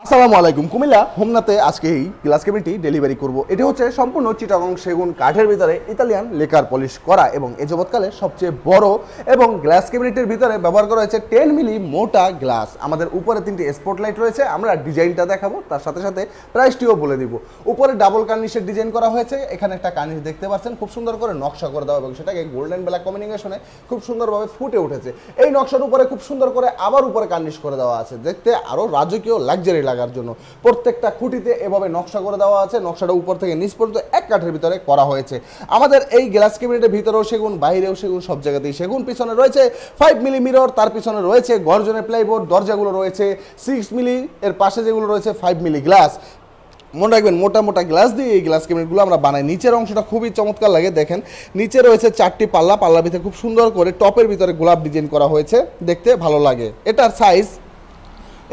আসসালামু আলাইকুম। কুমিল্লা হোমনাতে আজকে এই গ্লাস ক্যাবিনেটটি ডেলিভারি করব। এটি হচ্ছে সম্পূর্ণ চিটাগং সেগুন কাঠের ভিতরে ইতালিয়ান লেকার পলিশ করা এবং এ যাবৎকালে সবচেয়ে বড় এবং গ্লাস ক্যাবিনেটের ভিতরে ব্যবহার করা হয়েছে 10 মিলি মোটা গ্লাস। আমাদের উপরে 3টি স্পটলাইট রয়েছে, আমরা ডিজাইনটা দেখাবো, তার সাথে সাথে প্রাইসটিও বলে দিব। উপরে ডাবল কার্নিশের ডিজাইন করা হয়েছে, এখানে একটা কার্নিশ দেখতে পাচ্ছেন, খুব সুন্দর করে নকশা করে দেওয়া এবং সেটাকে গোল্ডেন ব্ল্যাক কম্বিনেশনে খুব সুন্দরভাবে ফুটে উঠেছে। এই নকশার উপরে খুব সুন্দর করে আবার উপরে কার্নিশ করে দেওয়া আছে, দেখতে আরও রাজকীয় লাক্সারি লাগার জন্য। প্রত্যেকটা খুঁটিতে এভাবে নকশা করে দেওয়া আছে, নকশাটা উপর থেকে নিচ পর্যন্ত এক কাঠের ভিতরে করা হয়েছে। আমাদের এই গ্লাস ক্যাবিনেটের ভিতরেও সেগুন, বাইরেও সেগুন, সব জায়গাতেই সেগুন। পিছনে রয়েছে 5 মিলি মিরর, তার পিছনে রয়েছে গর্জনের প্লাইবোর্ড, দরজাগুলো রয়েছে 6 মিলি, এর পাশে যেগুলো রয়েছে 5 মিলি গ্লাস। মনে রাখবেন মোটা মোটা গ্লাস দিয়ে এই গ্লাস ক্যাবিনেটগুলো আমরা বানাই। নিচের অংশটা খুবই চমৎকার লাগে, দেখেন নিচে রয়েছে 4টি পাল্লা, পাল্লার ভিতরে খুব সুন্দর করে টপের ভিতরে গোলাপ ডিজাইন করা হয়েছে, দেখতে ভালো লাগে। এটার সাইজ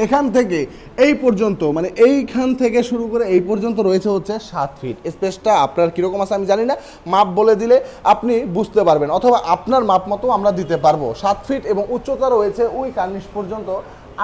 এখান থেকে এই পর্যন্ত, মানে এইখান থেকে শুরু করে এই পর্যন্ত রয়েছে হচ্ছে 7 ফিট। স্পেসটা আপনার কীরকম আছে আমি জানি না, মাপ বলে দিলে আপনি বুঝতে পারবেন, অথবা আপনার মাপ মতো আমরা দিতে পারবো। 7 ফিট এবং উচ্চতা রয়েছে ওই কার্নিশ পর্যন্ত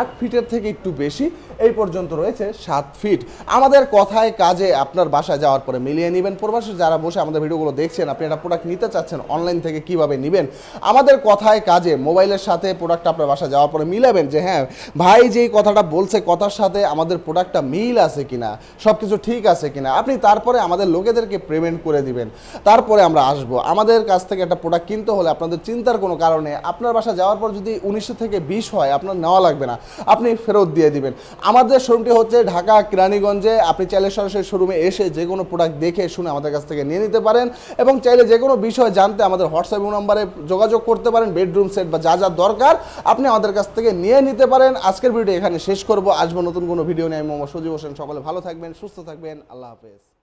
8 ফিটের থেকে একটু বেশি, এই পর্যন্ত রয়েছে 7 ফিট। আমাদের কথায় কাজে আপনার বাসায় যাওয়ার পরে মিলিয়ে নেবেন। প্রবাসী যারা বসে আমাদের ভিডিওগুলো দেখছেন, আপনি একটা প্রোডাক্ট নিতে চাচ্ছেন, অনলাইন থেকে কিভাবে নেবেন, আমাদের কথায় কাজে মোবাইলের সাথে প্রোডাক্টটা আপনার বাসায় যাওয়ার পরে মিলাবেন যে হ্যাঁ ভাই যেই কথাটা বলছে কথার সাথে আমাদের প্রোডাক্টটা মিল আছে কিনা, সব কিছু ঠিক আছে কিনা। আপনি তারপরে আমাদের লোকেদেরকে পেমেন্ট করে দিবেন, তারপরে আমরা আসবো। আমাদের কাছ থেকে একটা প্রোডাক্ট কিনতে হলে আপনাদের চিন্তার কোনো কারণে আপনার বাসা যাওয়ার পর যদি 19 থেকে 20 হয়, আপনার নেওয়া লাগবে না, আপনি ফেরত দিয়ে দিবেন। আমাদের শোরুমটি হচ্ছে ঢাকা কেরানীগঞ্জে। আপনি চাইলে সরাসরি শোরুমে এসে যে কোনো প্রোডাক্ট দেখে শুনে আমাদের কাছ থেকে নিয়ে নিতে পারেন এবং চাইলে যে কোনো বিষয় জানতে আমাদের হোয়াটসঅ্যাপ নাম্বারে যোগাযোগ করতে পারেন। বেডরুম সেট বা যা যা দরকার আপনি আমাদের কাছ থেকে নিয়ে নিতে পারেন। আজকের ভিডিও এখানে শেষ করব, আসবো নতুন কোনো ভিডিও নিয়ে। আমি মোহাম্মদ সজীব হোসেন। সকলে ভালো থাকবেন, সুস্থ থাকবেন, আল্লাহ হাফেজ।